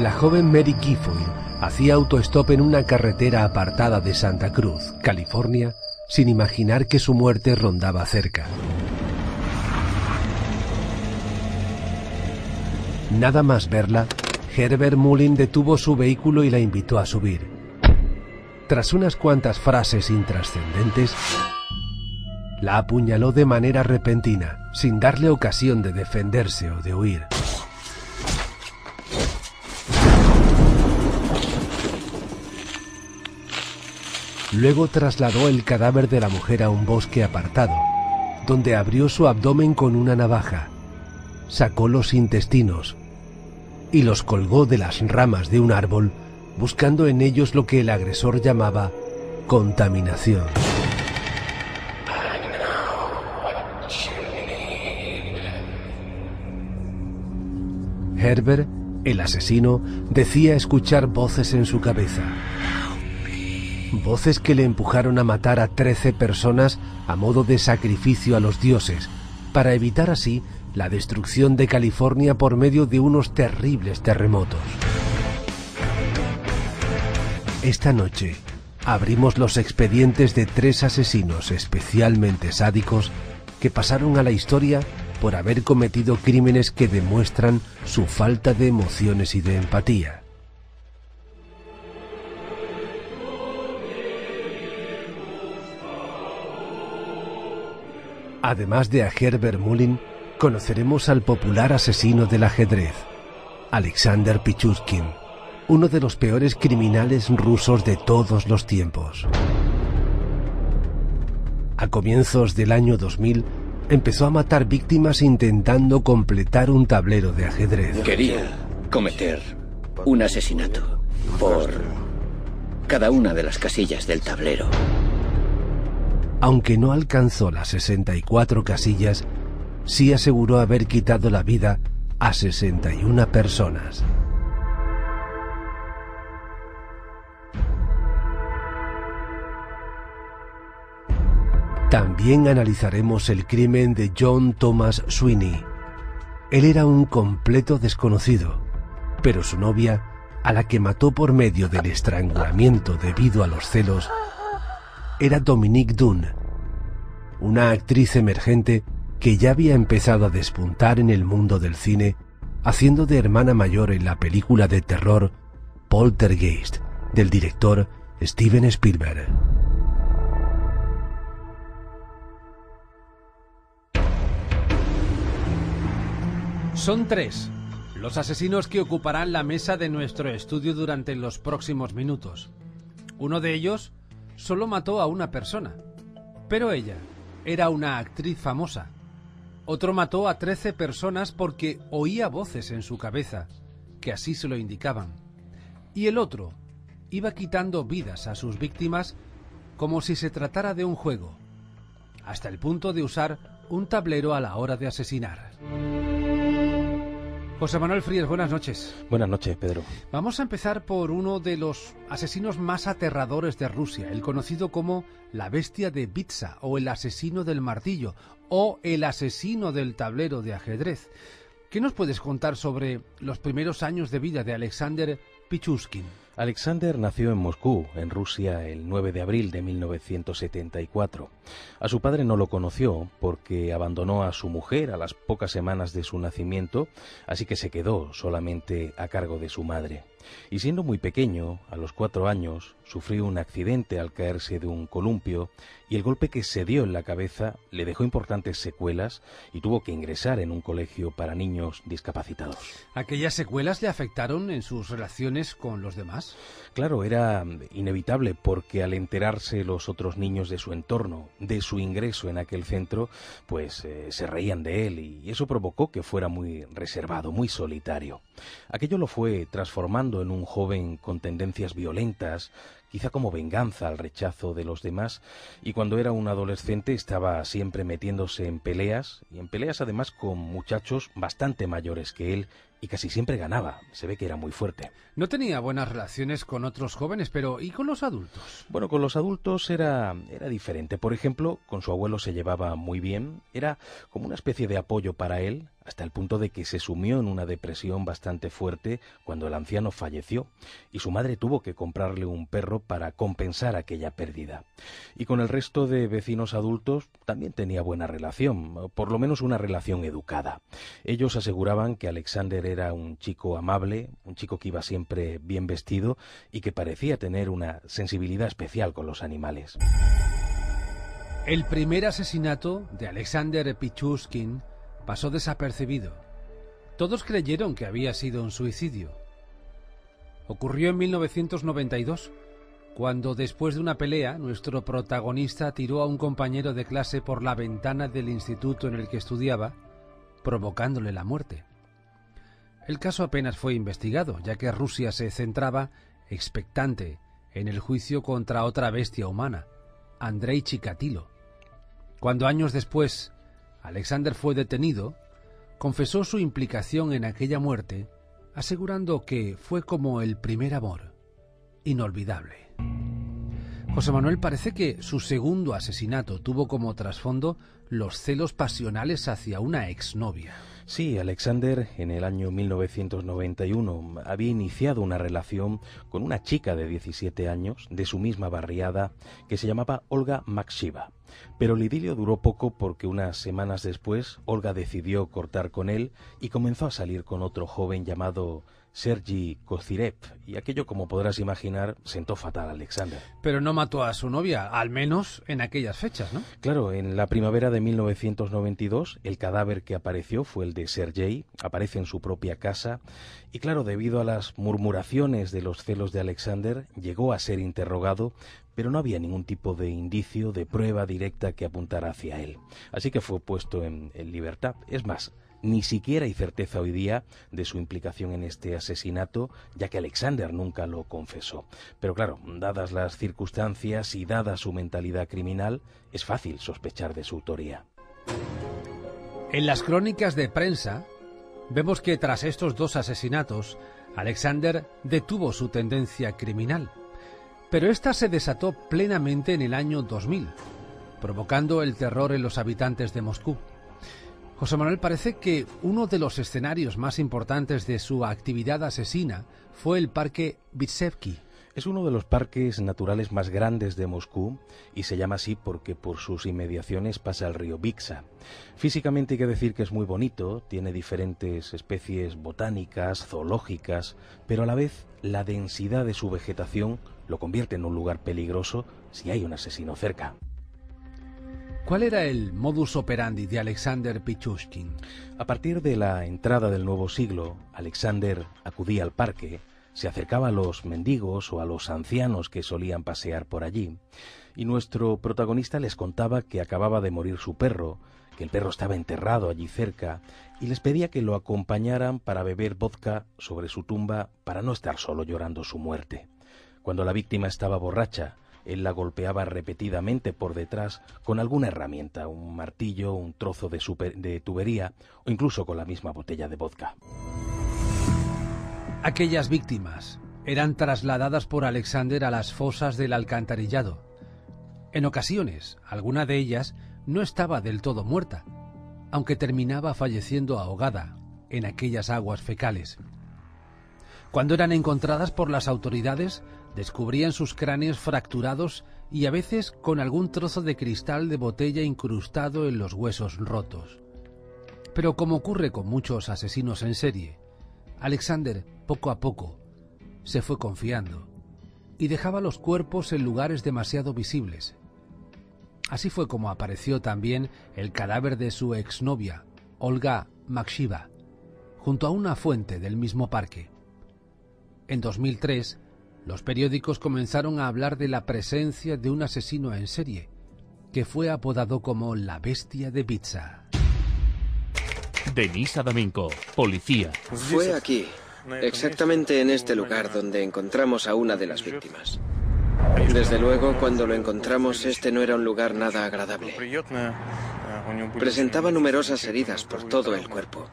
La joven Mary Guilfoyle hacía autostop en una carretera apartada de Santa Cruz, California, sin imaginar que su muerte rondaba cerca. Nada más verla, Herbert Mullin detuvo su vehículo y la invitó a subir. Tras unas cuantas frases intrascendentes, la apuñaló de manera repentina, sin darle ocasión de defenderse o de huir. Luego trasladó el cadáver de la mujer a un bosque apartado, donde abrió su abdomen con una navaja, sacó los intestinos y los colgó de las ramas de un árbol, buscando en ellos lo que el agresor llamaba contaminación. Herbert, el asesino, decía escuchar voces en su cabeza. Voces que le empujaron a matar a 13 personas a modo de sacrificio a los dioses, para evitar así la destrucción de California por medio de unos terribles terremotos. Esta noche abrimos los expedientes de 3 asesinos especialmente sádicos que pasaron a la historia por haber cometido crímenes que demuestran su falta de emociones y de empatía. Además de a Herbert Mullin, conoceremos al popular asesino del ajedrez, Alexander Pichushkin, uno de los peores criminales rusos de todos los tiempos. A comienzos del año 2000, empezó a matar víctimas intentando completar un tablero de ajedrez. Quería cometer un asesinato por cada una de las casillas del tablero. Aunque no alcanzó las 64 casillas, sí aseguró haber quitado la vida a 61 personas. También analizaremos el crimen de John Thomas Sweeney. Él era un completo desconocido, pero su novia, a la que mató por medio del estrangulamiento debido a los celos, era Dominique Dunne, una actriz emergente que ya había empezado a despuntar en el mundo del cine, haciendo de hermana mayor en la película de terror Poltergeist, del director Steven Spielberg. Son 3 los asesinos que ocuparán la mesa de nuestro estudio durante los próximos minutos. Uno de ellos solo mató a una persona, pero ella era una actriz famosa. Otro mató a 13 personas porque oía voces en su cabeza, que así se lo indicaban. Y el otro iba quitando vidas a sus víctimas como si se tratara de un juego, hasta el punto de usar un tablero a la hora de asesinar. José Manuel Frías, buenas noches. Buenas noches, Pedro. Vamos a empezar por uno de los asesinos más aterradores de Rusia, el conocido como la bestia de Vitsa, o el asesino del martillo, o el asesino del tablero de ajedrez. ¿Qué nos puedes contar sobre los primeros años de vida de Alexander Pichushkin? Alexander nació en Moscú, en Rusia, el 9 de abril de 1974. A su padre no lo conoció porque abandonó a su mujer a las pocas semanas de su nacimiento, así que se quedó solamente a cargo de su madre. Y siendo muy pequeño, a los 4 años, sufrió un accidente al caerse de un columpio y el golpe que se dio en la cabeza le dejó importantes secuelas y tuvo que ingresar en un colegio para niños discapacitados. ¿Aquellas secuelas le afectaron en sus relaciones con los demás? Claro, era inevitable porque al enterarse los otros niños de su entorno, de su ingreso en aquel centro, pues se reían de él y eso provocó que fuera muy reservado, muy solitario. Aquello lo fue transformando en un joven con tendencias violentas, quizá como venganza al rechazo de los demás, y cuando era un adolescente estaba siempre metiéndose en peleas, y en peleas además con muchachos bastante mayores que él, y casi siempre ganaba. Se ve que era muy fuerte. No tenía buenas relaciones con otros jóvenes, pero ¿y con los adultos? Bueno, con los adultos era diferente. Por ejemplo, con su abuelo se llevaba muy bien, era como una especie de apoyo para él, hasta el punto de que se sumió en una depresión bastante fuerte cuando el anciano falleció y su madre tuvo que comprarle un perro para compensar aquella pérdida. Y con el resto de vecinos adultos también tenía buena relación, por lo menos una relación educada. Ellos aseguraban que Alexander era un chico amable, un chico que iba siempre bien vestido y que parecía tener una sensibilidad especial con los animales. El primer asesinato de Alexander Pichushkin pasó desapercibido. Todos creyeron que había sido un suicidio. Ocurrió en 1992, cuando después de una pelea, nuestro protagonista tiró a un compañero de clase por la ventana del instituto en el que estudiaba, provocándole la muerte. El caso apenas fue investigado, ya que Rusia se centraba, expectante, en el juicio contra otra bestia humana, Andrei Chikatilo. Cuando años después Alexander fue detenido, confesó su implicación en aquella muerte, asegurando que fue como el primer amor, inolvidable. José Manuel, parece que su segundo asesinato tuvo como trasfondo los celos pasionales hacia una exnovia. Sí, Alexander en el año 1991 había iniciado una relación con una chica de 17 años de su misma barriada que se llamaba Olga Makshiva. Pero el idilio duró poco porque unas semanas después Olga decidió cortar con él y comenzó a salir con otro joven llamado Sergei Kozirev, y aquello, como podrás imaginar, sentó fatal a Alexander. Pero no mató a su novia, al menos en aquellas fechas, ¿no? Claro, en la primavera de 1992 el cadáver que apareció fue el de Sergei, aparece en su propia casa, y claro, debido a las murmuraciones de los celos de Alexander, llegó a ser interrogado, pero no había ningún tipo de indicio, de prueba directa que apuntara hacia él. Así que fue puesto en libertad. Es más, ni siquiera hay certeza hoy día de su implicación en este asesinato, ya que Alexander nunca lo confesó. Pero claro, dadas las circunstancias y dada su mentalidad criminal, es fácil sospechar de su autoría. En las crónicas de prensa, vemos que tras estos dos asesinatos, Alexander detuvo su tendencia criminal. Pero esta se desató plenamente en el año 2000, provocando el terror en los habitantes de Moscú. José Manuel, parece que uno de los escenarios más importantes de su actividad asesina fue el Parque Vitsevsky. Es uno de los parques naturales más grandes de Moscú y se llama así porque por sus inmediaciones pasa el río Viksa. Físicamente hay que decir que es muy bonito, tiene diferentes especies botánicas, zoológicas, pero a la vez la densidad de su vegetación lo convierte en un lugar peligroso si hay un asesino cerca. ¿Cuál era el modus operandi de Alexander Pichushkin? A partir de la entrada del nuevo siglo, Alexander acudía al parque, se acercaba a los mendigos o a los ancianos que solían pasear por allí, y nuestro protagonista les contaba que acababa de morir su perro, que el perro estaba enterrado allí cerca, y les pedía que lo acompañaran para beber vodka sobre su tumba para no estar solo llorando su muerte. Cuando la víctima estaba borracha, él la golpeaba repetidamente por detrás con alguna herramienta, un martillo, un trozo de tubería o incluso con la misma botella de vodka. Aquellas víctimas eran trasladadas por Alexander a las fosas del alcantarillado. En ocasiones, alguna de ellas no estaba del todo muerta, aunque terminaba falleciendo ahogada en aquellas aguas fecales. Cuando eran encontradas por las autoridades, descubrían sus cráneos fracturados y a veces con algún trozo de cristal de botella incrustado en los huesos rotos. Pero como ocurre con muchos asesinos en serie, Alexander, poco a poco, se fue confiando y dejaba los cuerpos en lugares demasiado visibles. Así fue como apareció también el cadáver de su exnovia, Olga Makshiva, junto a una fuente del mismo parque. En 2003, los periódicos comenzaron a hablar de la presencia de un asesino en serie, que fue apodado como la Bestia de Vitsa. Denis Adamenko, policía. Fue aquí, exactamente en este lugar donde encontramos a una de las víctimas. Desde luego, cuando lo encontramos, este no era un lugar nada agradable. Presentaba numerosas heridas por todo el cuerpo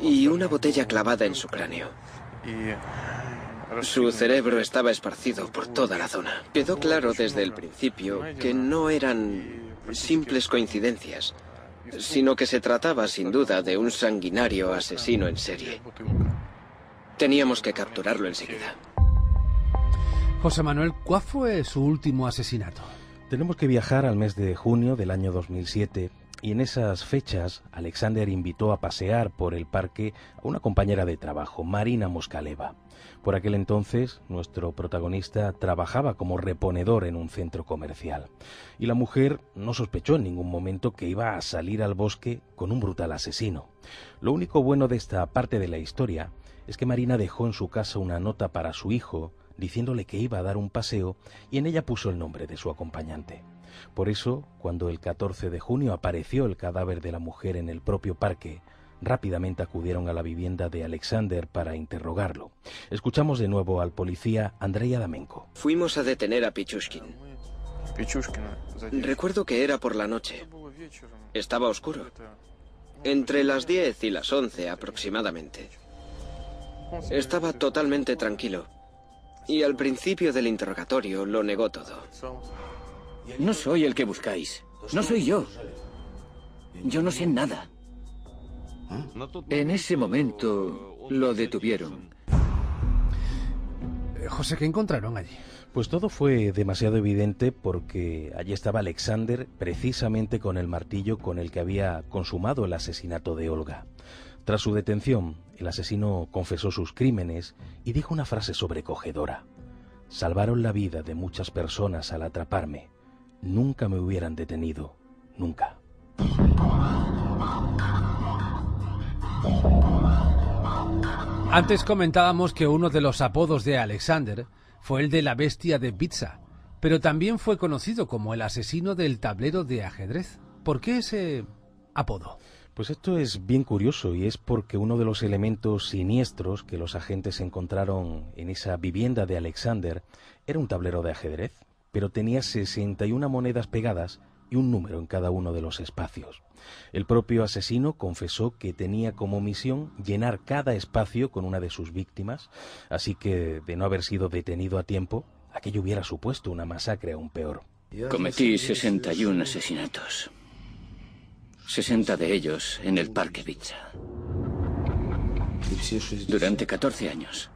y una botella clavada en su cráneo. Su cerebro estaba esparcido por toda la zona. Quedó claro desde el principio que no eran simples coincidencias, sino que se trataba sin duda de un sanguinario asesino en serie. Teníamos que capturarlo enseguida. José Manuel, ¿cuál fue su último asesinato? Tenemos que viajar al mes de junio del año 2007 y en esas fechas Alexander invitó a pasear por el parque a una compañera de trabajo, Marina Moskaleva. Por aquel entonces, nuestro protagonista trabajaba como reponedor en un centro comercial y la mujer no sospechó en ningún momento que iba a salir al bosque con un brutal asesino. Lo único bueno de esta parte de la historia es que Marina dejó en su casa una nota para su hijo diciéndole que iba a dar un paseo y en ella puso el nombre de su acompañante. Por eso, cuando el 14 de junio apareció el cadáver de la mujer en el propio parque, rápidamente acudieron a la vivienda de Alexander para interrogarlo. Escuchamos de nuevo al policía Andrei Adamenko. Fuimos a detener a Pichushkin. Recuerdo que era por la noche. Estaba oscuro. Entre las 10 y las 11 aproximadamente. Estaba totalmente tranquilo. Y al principio del interrogatorio lo negó todo. No soy el que buscáis. No soy yo. Yo no sé nada. En ese momento lo detuvieron. José, ¿qué encontraron allí? Pues todo fue demasiado evidente porque allí estaba Alexander precisamente con el martillo con el que había consumado el asesinato de Olga. Tras su detención, el asesino confesó sus crímenes y dijo una frase sobrecogedora. Salvaron la vida de muchas personas al atraparme. Nunca me hubieran detenido. Nunca. Antes comentábamos que uno de los apodos de Alexander fue el de la bestia de pizza, pero también fue conocido como el asesino del tablero de ajedrez. ¿Por qué ese apodo? Pues esto es bien curioso y es porque uno de los elementos siniestros que los agentes encontraron en esa vivienda de Alexander era un tablero de ajedrez, pero tenía 61 monedas pegadas y un número en cada uno de los espacios. El propio asesino confesó que tenía como misión llenar cada espacio con una de sus víctimas, así que de no haber sido detenido a tiempo, aquello hubiera supuesto una masacre aún peor. Cometí 61 asesinatos. 60 de ellos en el Parque Pizza. Durante 14 años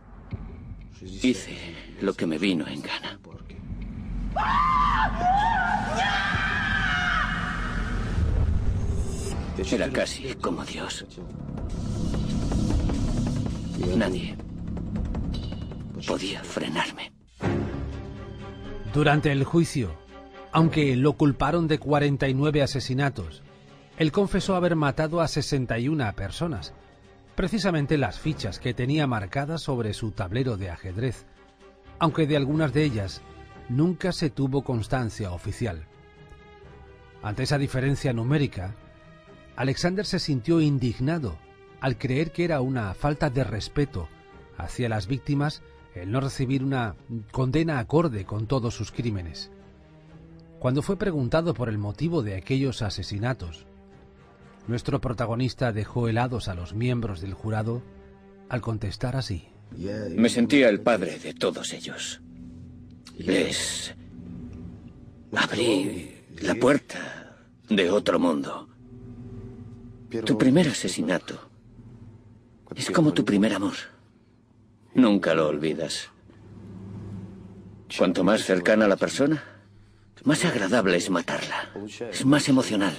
hice lo que me vino en gana. Era casi como Dios. Nadie podía frenarme. Durante el juicio, aunque lo culparon de 49 asesinatos, él confesó haber matado a 61 personas, precisamente las fichas que tenía marcadas sobre su tablero de ajedrez, aunque de algunas de ellas nunca se tuvo constancia oficial. Ante esa diferencia numérica, Alexander se sintió indignado al creer que era una falta de respeto hacia las víctimas el no recibir una condena acorde con todos sus crímenes. Cuando fue preguntado por el motivo de aquellos asesinatos, nuestro protagonista dejó helados a los miembros del jurado al contestar así. Me sentía el padre de todos ellos. Les abrí la puerta de otro mundo. Tu primer asesinato es como tu primer amor. Nunca lo olvidas. Cuanto más cercana a la persona, más agradable es matarla. Es más emocional.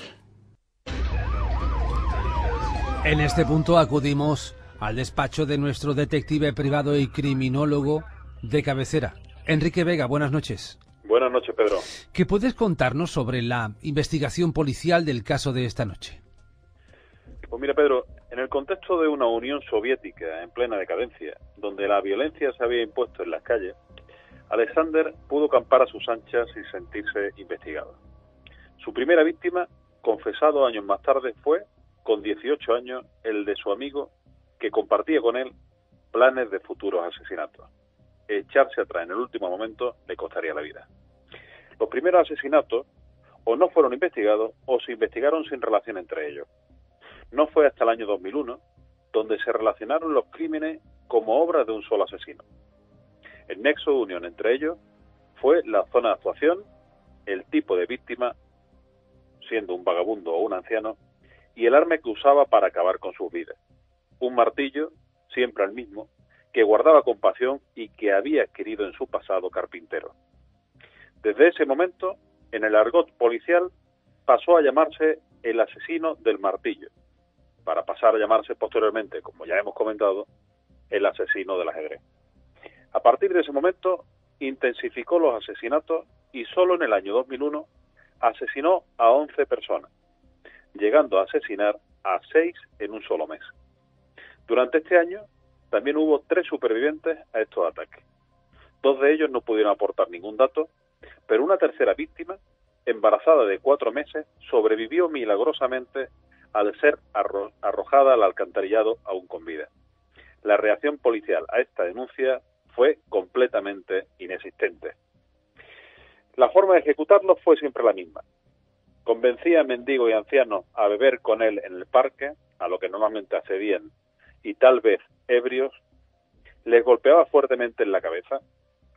En este punto acudimos al despacho de nuestro detective privado y criminólogo de cabecera, Enrique Vega. Buenas noches. Buenas noches, Pedro. ¿Qué puedes contarnos sobre la investigación policial del caso de esta noche? Pues mira, Pedro, en el contexto de una Unión Soviética en plena decadencia, donde la violencia se había impuesto en las calles, Alexander pudo campar a sus anchas sin sentirse investigado. Su primera víctima, confesado años más tarde, fue, con 18 años, el de su amigo que compartía con él planes de futuros asesinatos. Echarse atrás en el último momento le costaría la vida. Los primeros asesinatos o no fueron investigados o se investigaron sin relación entre ellos. No fue hasta el año 2001 donde se relacionaron los crímenes como obra de un solo asesino. El nexo de unión entre ellos fue la zona de actuación, el tipo de víctima, siendo un vagabundo o un anciano, y el arma que usaba para acabar con sus vidas. Un martillo, siempre el mismo, que guardaba con pasión y que había adquirido en su pasado carpintero. Desde ese momento, en el argot policial, pasó a llamarse el asesino del martillo, para pasar a llamarse posteriormente, como ya hemos comentado, el asesino del ajedrez. A partir de ese momento, intensificó los asesinatos y solo en el año 2001 asesinó a 11 personas, llegando a asesinar a 6 en un solo mes. Durante este año también hubo 3 supervivientes a estos ataques. 2 de ellos no pudieron aportar ningún dato, pero una tercera víctima, embarazada de 4 meses, sobrevivió milagrosamente al ser arrojada al alcantarillado aún con vida. La reacción policial a esta denuncia fue completamente inexistente. La forma de ejecutarlo fue siempre la misma. Convencía a mendigos y ancianos a beber con él en el parque, a lo que normalmente accedían, y tal vez ebrios, les golpeaba fuertemente en la cabeza,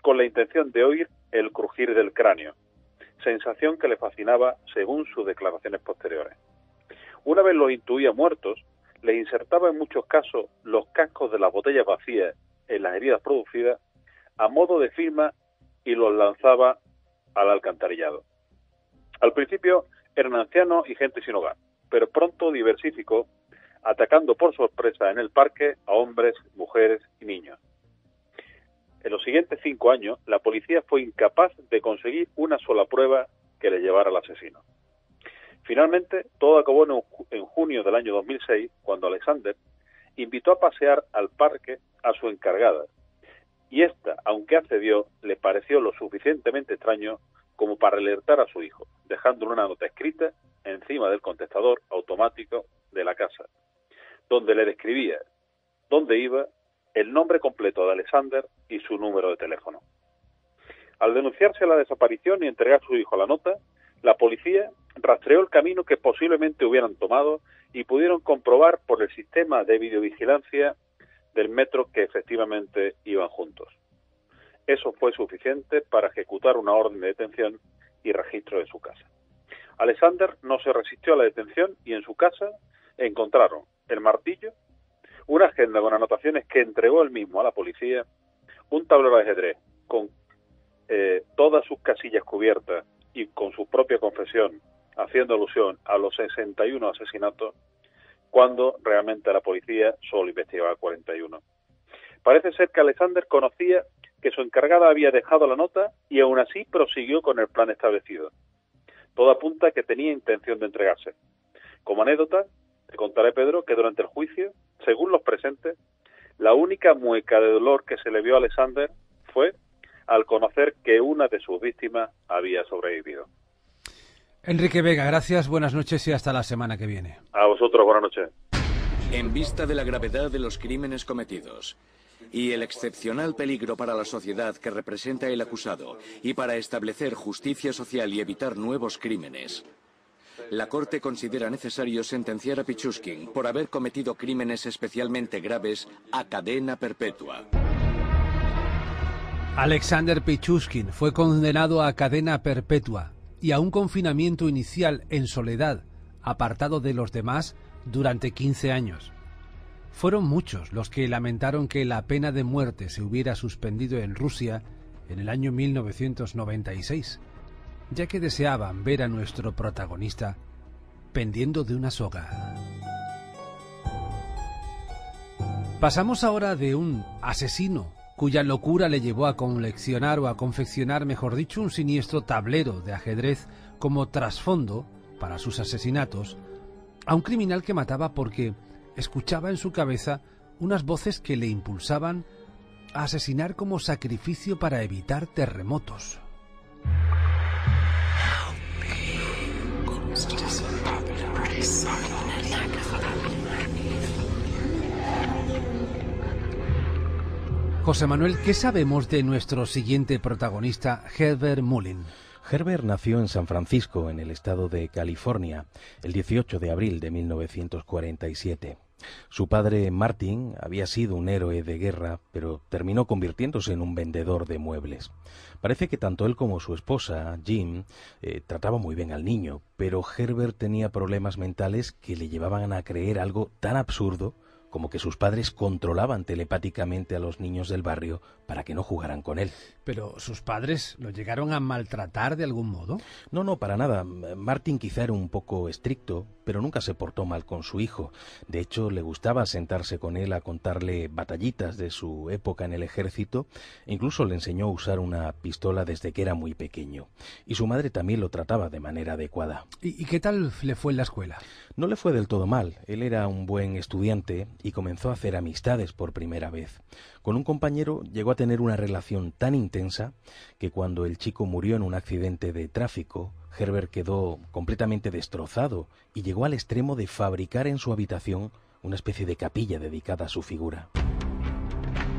con la intención de oír el crujir del cráneo, sensación que le fascinaba según sus declaraciones posteriores. Una vez los intuía muertos, les insertaba en muchos casos los cascos de las botellas vacías en las heridas producidas a modo de firma y los lanzaba al alcantarillado. Al principio eran ancianos y gente sin hogar, pero pronto diversificó, atacando por sorpresa en el parque a hombres, mujeres y niños. En los siguientes 5 años, la policía fue incapaz de conseguir una sola prueba que le llevara al asesino. Finalmente, todo acabó en junio del año 2006, cuando Alexander invitó a pasear al parque a su encargada, y ésta, aunque accedió, le pareció lo suficientemente extraño como para alertar a su hijo, dejándole una nota escrita encima del contestador automático de la casa, donde le describía dónde iba, el nombre completo de Alexander y su número de teléfono. Al denunciarse la desaparición y entregar a su hijo la nota, la policía rastreó el camino que posiblemente hubieran tomado y pudieron comprobar por el sistema de videovigilancia del metro que efectivamente iban juntos. Eso fue suficiente para ejecutar una orden de detención y registro de su casa. Alexander no se resistió a la detención y en su casa encontraron el martillo, una agenda con anotaciones que entregó él mismo a la policía, un tablero de ajedrez con todas sus casillas cubiertas y con su propia confesión, haciendo alusión a los 61 asesinatos, cuando realmente la policía solo investigaba 41. Parece ser que Alexander conocía que su encargada había dejado la nota y aún así prosiguió con el plan establecido. Todo apunta a que tenía intención de entregarse. Como anécdota, te contaré, Pedro, que durante el juicio, según los presentes, la única mueca de dolor que se le vio a Alexander fue al conocer que una de sus víctimas había sobrevivido. Enrique Vega, gracias, buenas noches y hasta la semana que viene. A vosotros, buenas noches. En vista de la gravedad de los crímenes cometidos y el excepcional peligro para la sociedad que representa el acusado y para establecer justicia social y evitar nuevos crímenes, la Corte considera necesario sentenciar a Pichushkin por haber cometido crímenes especialmente graves a cadena perpetua. Alexander Pichushkin fue condenado a cadena perpetua y a un confinamiento inicial en soledad, apartado de los demás, durante 15 años. Fueron muchos los que lamentaron que la pena de muerte se hubiera suspendido en Rusia en el año 1996, ya que deseaban ver a nuestro protagonista pendiendo de una soga. Pasamos ahora de un asesino cuya locura le llevó a coleccionar o a confeccionar, mejor dicho, un siniestro tablero de ajedrez como trasfondo para sus asesinatos, a un criminal que mataba porque escuchaba en su cabeza unas voces que le impulsaban a asesinar como sacrificio para evitar terremotos. José Manuel, ¿qué sabemos de nuestro siguiente protagonista, Herbert Mullin? Herbert nació en San Francisco, en el estado de California, el 18 de abril de 1947. Su padre, Martin, había sido un héroe de guerra, pero terminó convirtiéndose en un vendedor de muebles. Parece que tanto él como su esposa, Jim, trataban muy bien al niño, pero Herbert tenía problemas mentales que le llevaban a creer algo tan absurdo como que sus padres controlaban telepáticamente a los niños del barrio para que no jugaran con él. ¿Pero sus padres lo llegaron a maltratar de algún modo? No, para nada. Martin quizá era un poco estricto, pero nunca se portó mal con su hijo. De hecho, le gustaba sentarse con él a contarle batallitas de su época en el ejército. Incluso le enseñó a usar una pistola desde que era muy pequeño. Y su madre también lo trataba de manera adecuada. ¿Y qué tal le fue en la escuela? No le fue del todo mal. Él era un buen estudiante y comenzó a hacer amistades por primera vez. Con un compañero llegó a tener una relación tan intensa que cuando el chico murió en un accidente de tráfico, Herbert quedó completamente destrozado y llegó al extremo de fabricar en su habitación una especie de capilla dedicada a su figura.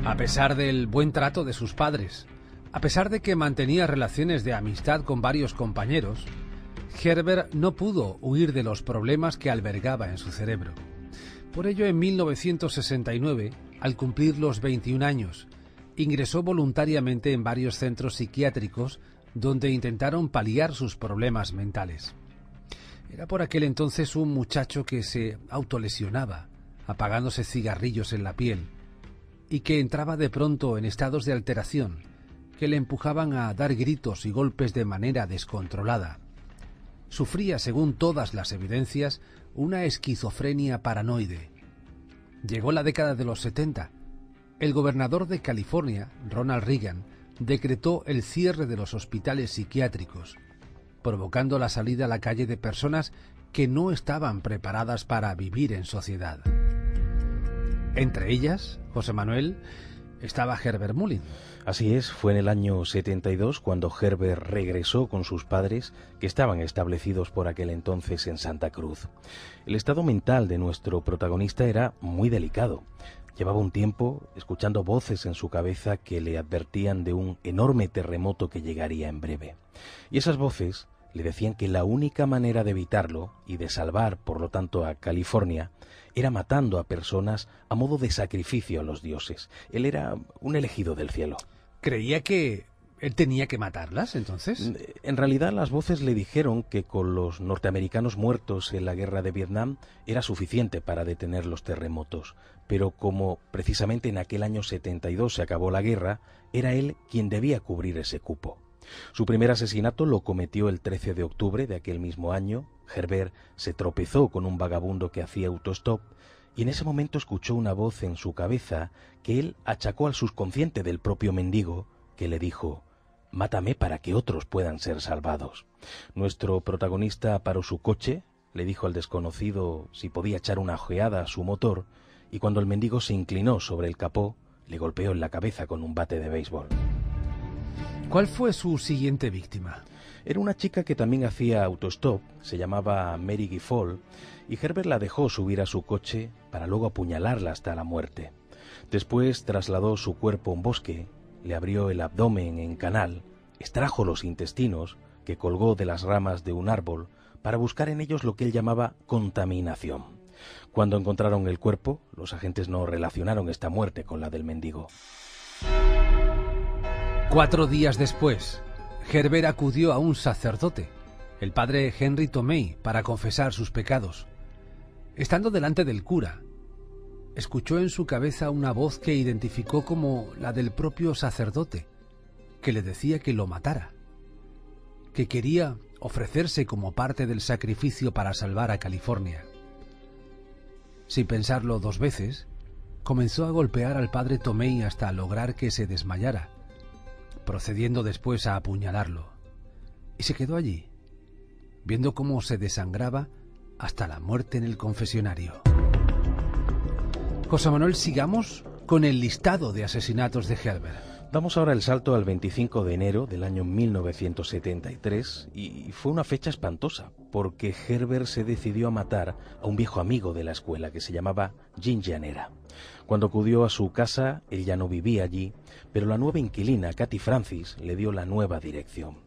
A pesar del buen trato de sus padres, a pesar de que mantenía relaciones de amistad con varios compañeros, Herbert no pudo huir de los problemas que albergaba en su cerebro. Por ello, en 1969, al cumplir los 21 años, ingresó voluntariamente en varios centros psiquiátricos donde intentaron paliar sus problemas mentales. Era por aquel entonces un muchacho que se autolesionaba, apagándose cigarrillos en la piel, y que entraba de pronto en estados de alteración que le empujaban a dar gritos y golpes de manera descontrolada. Sufría, según todas las evidencias, una esquizofrenia paranoide. Llegó la década de los 70. El gobernador de California, Ronald Reagan, decretó el cierre de los hospitales psiquiátricos, provocando la salida a la calle de personas que no estaban preparadas para vivir en sociedad. Entre ellas, José Manuel, estaba Herbert Mullin. Así es, fue en el año 72 cuando Herbert regresó con sus padres, que estaban establecidos por aquel entonces en Santa Cruz. El estado mental de nuestro protagonista era muy delicado. Llevaba un tiempo escuchando voces en su cabeza que le advertían de un enorme terremoto que llegaría en breve. Y esas voces le decían que la única manera de evitarlo y de salvar, por lo tanto, a California, era matando a personas a modo de sacrificio a los dioses. Él era un elegido del cielo. ¿Creía que él tenía que matarlas, entonces? En realidad, las voces le dijeron que con los norteamericanos muertos en la guerra de Vietnam era suficiente para detener los terremotos. Pero como precisamente en aquel año 72 se acabó la guerra, era él quien debía cubrir ese cupo. Su primer asesinato lo cometió el 13 de octubre de aquel mismo año. Herbert se tropezó con un vagabundo que hacía autostop y en ese momento escuchó una voz en su cabeza que él achacó al subconsciente del propio mendigo, que le dijo: «Mátame para que otros puedan ser salvados». Nuestro protagonista paró su coche, le dijo al desconocido si podía echar una ojeada a su motor y cuando el mendigo se inclinó sobre el capó, le golpeó en la cabeza con un bate de béisbol. ¿Cuál fue su siguiente víctima? Era una chica que también hacía autostop, se llamaba Mary Gifford, y Herbert la dejó subir a su coche para luego apuñalarla hasta la muerte. Después trasladó su cuerpo a un bosque, le abrió el abdomen en canal, extrajo los intestinos, que colgó de las ramas de un árbol, para buscar en ellos lo que él llamaba contaminación. Cuando encontraron el cuerpo, los agentes no relacionaron esta muerte con la del mendigo. 4 días después, Herbert acudió a un sacerdote, el padre Henry Tomei, para confesar sus pecados. Estando delante del cura, escuchó en su cabeza una voz que identificó como la del propio sacerdote, que le decía que lo matara, que quería ofrecerse como parte del sacrificio para salvar a California. Sin pensarlo 2 veces, comenzó a golpear al padre Tomei hasta lograr que se desmayara, procediendo después a apuñalarlo, y se quedó allí, viendo cómo se desangraba hasta la muerte en el confesionario. José Manuel, sigamos con el listado de asesinatos de Herbert. Damos ahora el salto al 25 de enero del año 1973 y fue una fecha espantosa porque Herbert se decidió a matar a un viejo amigo de la escuela que se llamaba Jim Llanera. Cuando acudió a su casa, él ya no vivía allí, pero la nueva inquilina, Kathy Francis, le dio la nueva dirección.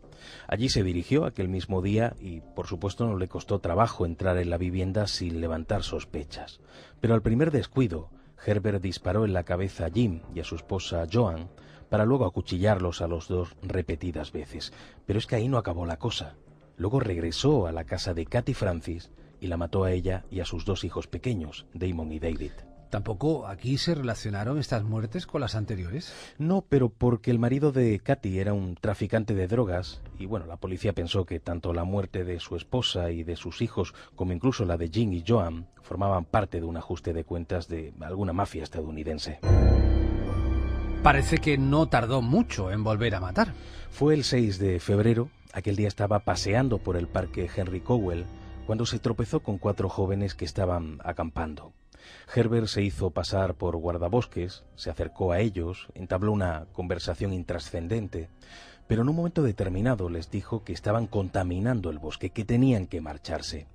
Allí se dirigió aquel mismo día y, por supuesto, no le costó trabajo entrar en la vivienda sin levantar sospechas. Pero al primer descuido, Herbert disparó en la cabeza a Jim y a su esposa Joan para luego acuchillarlos a los dos repetidas veces. Pero es que ahí no acabó la cosa. Luego regresó a la casa de Katy Francis y la mató a ella y a sus dos hijos pequeños, Damon y David. ¿Tampoco aquí se relacionaron estas muertes con las anteriores? No, pero porque el marido de Katy era un traficante de drogas y bueno, la policía pensó que tanto la muerte de su esposa y de sus hijos como incluso la de Jim y Joan formaban parte de un ajuste de cuentas de alguna mafia estadounidense. Parece que no tardó mucho en volver a matar. Fue el 6 de febrero, aquel día estaba paseando por el parque Henry Cowell cuando se tropezó con 4 jóvenes que estaban acampando. Herbert se hizo pasar por guardabosques, se acercó a ellos, entabló una conversación intrascendente, pero en un momento determinado les dijo que estaban contaminando el bosque, que tenían que marcharse.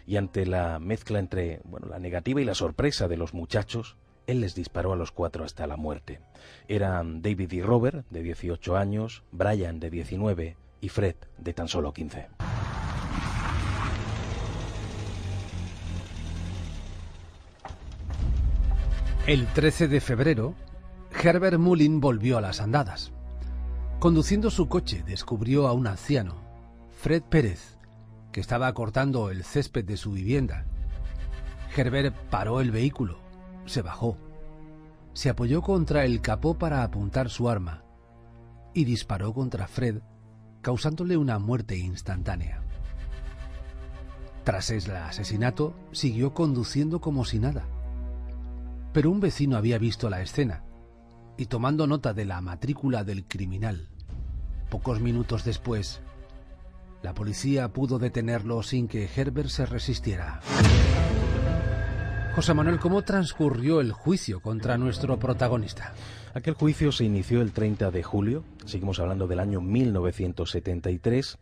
Y ante la mezcla entre la negativa y la sorpresa de los muchachos, él les disparó a los 4 hasta la muerte. Eran David y Robert, de 18 años, Brian, de 19, y Fred, de tan solo 15. El 13 de febrero, Herbert Mullin volvió a las andadas. Conduciendo su coche, descubrió a un anciano, Fred Pérez, que estaba cortando el césped de su vivienda. Herbert paró el vehículo, se bajó, se apoyó contra el capó para apuntar su arma y disparó contra Fred, causándole una muerte instantánea. Tras el asesinato, siguió conduciendo como si nada. Pero un vecino había visto la escena y, tomando nota de la matrícula del criminal, pocos minutos después, la policía pudo detenerlo sin que Herbert se resistiera. José Manuel, ¿cómo transcurrió el juicio contra nuestro protagonista? Aquel juicio se inició el 30 de julio, seguimos hablando del año 1973.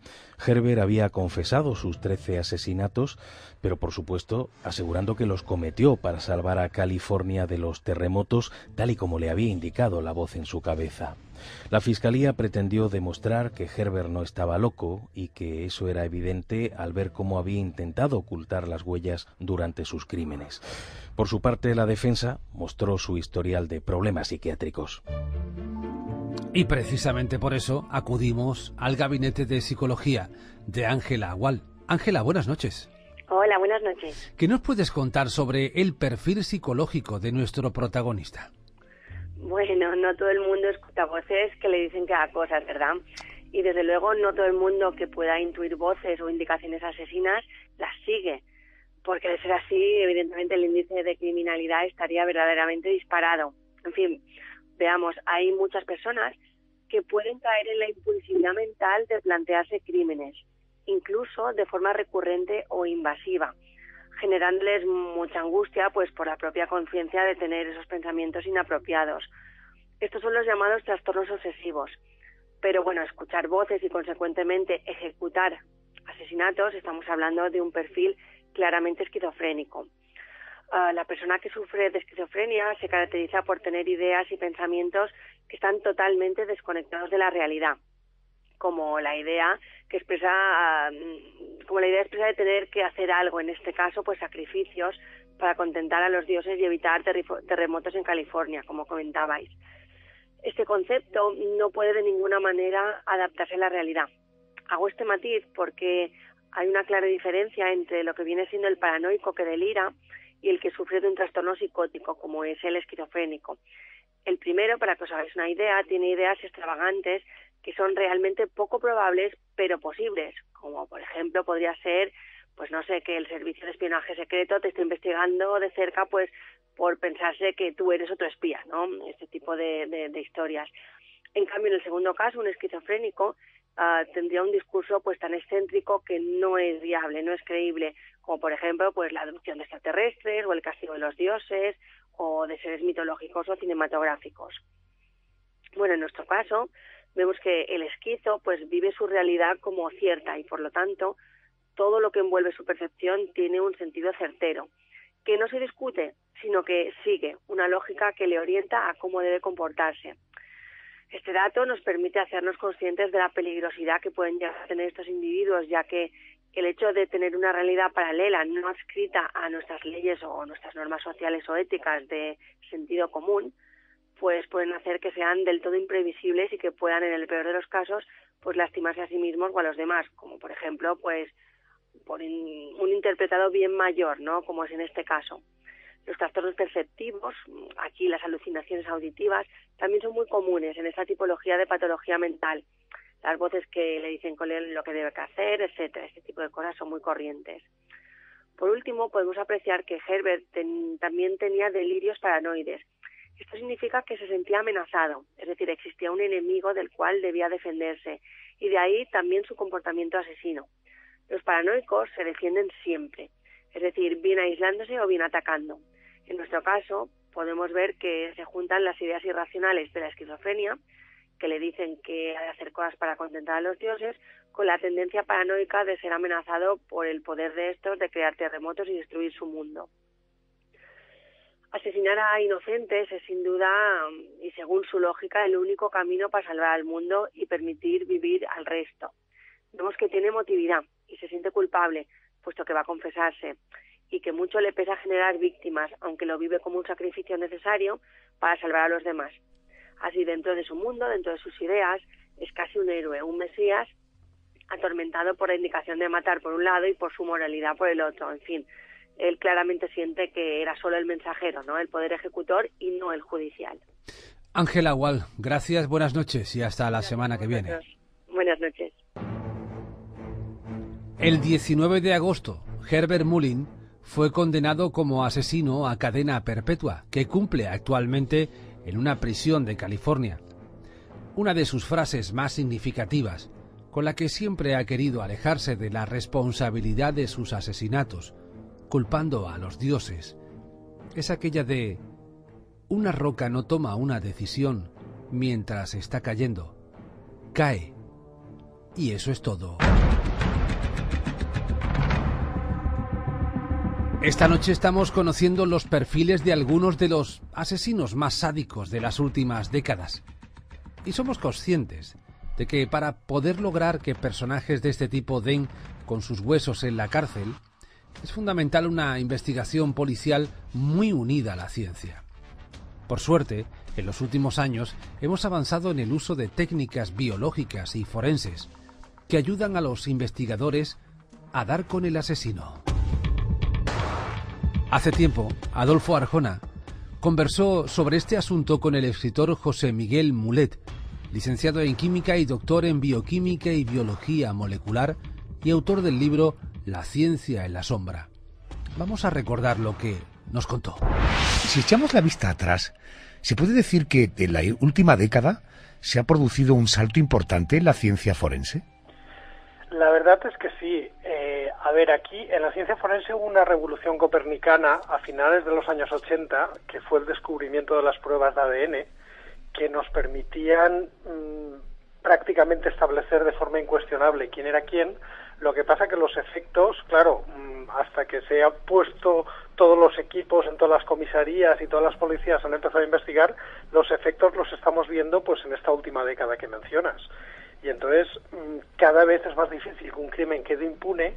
Herbert había confesado sus 13 asesinatos, pero por supuesto asegurando que los cometió para salvar a California de los terremotos, tal y como le había indicado la voz en su cabeza. La fiscalía pretendió demostrar que Herbert no estaba loco y que eso era evidente al ver cómo había intentado ocultar las huellas durante sus crímenes. Por su parte, la defensa mostró su historial de problemas psiquiátricos. Y precisamente por eso acudimos al gabinete de psicología de Ángela Gual. Ángela, buenas noches. Hola, buenas noches. ¿Qué nos puedes contar sobre el perfil psicológico de nuestro protagonista? Bueno, no todo el mundo escucha voces que le dicen cada cosa, ¿verdad? Y desde luego no todo el mundo que pueda intuir voces o indicaciones asesinas las sigue, porque de ser así, evidentemente el índice de criminalidad estaría verdaderamente disparado. En fin, veamos, hay muchas personas que pueden caer en la impulsividad mental de plantearse crímenes, incluso de forma recurrente o invasiva, generándoles mucha angustia pues por la propia conciencia de tener esos pensamientos inapropiados. Estos son los llamados trastornos obsesivos. Pero bueno, escuchar voces y consecuentemente ejecutar asesinatos, estamos hablando de un perfil claramente esquizofrénico. La persona que sufre de esquizofrenia se caracteriza por tener ideas y pensamientos que están totalmente desconectados de la realidad, como la idea expresa de tener que hacer algo, en este caso pues sacrificios para contentar a los dioses y evitar terremotos en California, como comentabais. Este concepto no puede de ninguna manera adaptarse a la realidad. Hago este matiz porque hay una clara diferencia entre lo que viene siendo el paranoico que delira y el que sufre de un trastorno psicótico, como es el esquizofrénico. El primero, para que os hagáis una idea, tiene ideas extravagantes que son realmente poco probables, pero posibles, como por ejemplo podría ser, pues no sé, que el servicio de espionaje secreto te esté investigando de cerca, pues por pensarse que tú eres otro espía, ¿no? Este tipo de historias. En cambio, en el segundo caso, un esquizofrénico tendría un discurso pues tan excéntrico que no es viable, no es creíble, como por ejemplo pues la adopción de extraterrestres o el castigo de los dioses o de seres mitológicos o cinematográficos. Bueno, en nuestro caso vemos que el esquizo pues vive su realidad como cierta y por lo tanto todo lo que envuelve su percepción tiene un sentido certero, que no se discute, sino que sigue una lógica que le orienta a cómo debe comportarse. Este dato nos permite hacernos conscientes de la peligrosidad que pueden llegar a tener estos individuos, ya que el hecho de tener una realidad paralela no adscrita a nuestras leyes o nuestras normas sociales o éticas de sentido común, pues pueden hacer que sean del todo imprevisibles y que puedan, en el peor de los casos, pues lastimarse a sí mismos o a los demás, como por ejemplo, pues por un interpretado bien mayor, ¿no? Como es en este caso. Los trastornos perceptivos, aquí las alucinaciones auditivas, también son muy comunes en esta tipología de patología mental. Las voces que le dicen con él lo que debe hacer, etcétera. Este tipo de cosas son muy corrientes. Por último, podemos apreciar que Herbert también tenía delirios paranoides. Esto significa que se sentía amenazado, es decir, existía un enemigo del cual debía defenderse, y de ahí también su comportamiento asesino. Los paranoicos se defienden siempre, es decir, bien aislándose o bien atacando. En nuestro caso, podemos ver que se juntan las ideas irracionales de la esquizofrenia, que le dicen que ha de hacer cosas para contentar a los dioses, con la tendencia paranoica de ser amenazado por el poder de estos de crear terremotos y destruir su mundo. Asesinar a inocentes es sin duda, y según su lógica, el único camino para salvar al mundo y permitir vivir al resto. Vemos que tiene emotividad y se siente culpable, puesto que va a confesarse, y que mucho le pesa generar víctimas, aunque lo vive como un sacrificio necesario para salvar a los demás. Así, dentro de su mundo, dentro de sus ideas, es casi un héroe, un mesías, atormentado por la indicación de matar por un lado y por su moralidad por el otro. En fin, él claramente siente que era solo el mensajero, ¿no? El poder ejecutor y no el judicial. Ángela Gual, gracias, buenas noches y hasta la semana que viene. Buenas noches. El 19 de agosto, Herbert Mullin fue condenado como asesino a cadena perpetua, que cumple actualmente en una prisión de California. Una de sus frases más significativas, con la que siempre ha querido alejarse de la responsabilidad de sus asesinatos, culpando a los dioses, es aquella de: una roca no toma una decisión mientras está cayendo, cae, y eso es todo. Esta noche estamos conociendo los perfiles de algunos de los asesinos más sádicos de las últimas décadas. Y somos conscientes de que para poder lograr que personajes de este tipo den con sus huesos en la cárcel, es fundamental una investigación policial muy unida a la ciencia. Por suerte, en los últimos años hemos avanzado en el uso de técnicas biológicas y forenses que ayudan a los investigadores a dar con el asesino. Hace tiempo, Adolfo Arjona conversó sobre este asunto con el escritor José Miguel Mulet, licenciado en Química y doctor en Bioquímica y Biología Molecular y autor del libro La ciencia en la sombra. Vamos a recordar lo que nos contó. Si echamos la vista atrás, se puede decir que en la última década se ha producido un salto importante en la ciencia forense. La verdad es que sí. Aquí en la ciencia forense hubo una revolución copernicana a finales de los años 80, que fue el descubrimiento de las pruebas de ADN, que nos permitían prácticamente establecer de forma incuestionable quién era quién. Lo que pasa que los efectos, claro, hasta que se han puesto todos los equipos en todas las comisarías y todas las policías han empezado a investigar, los efectos los estamos viendo pues en esta última década que mencionas. Y entonces cada vez es más difícil que un crimen quede impune,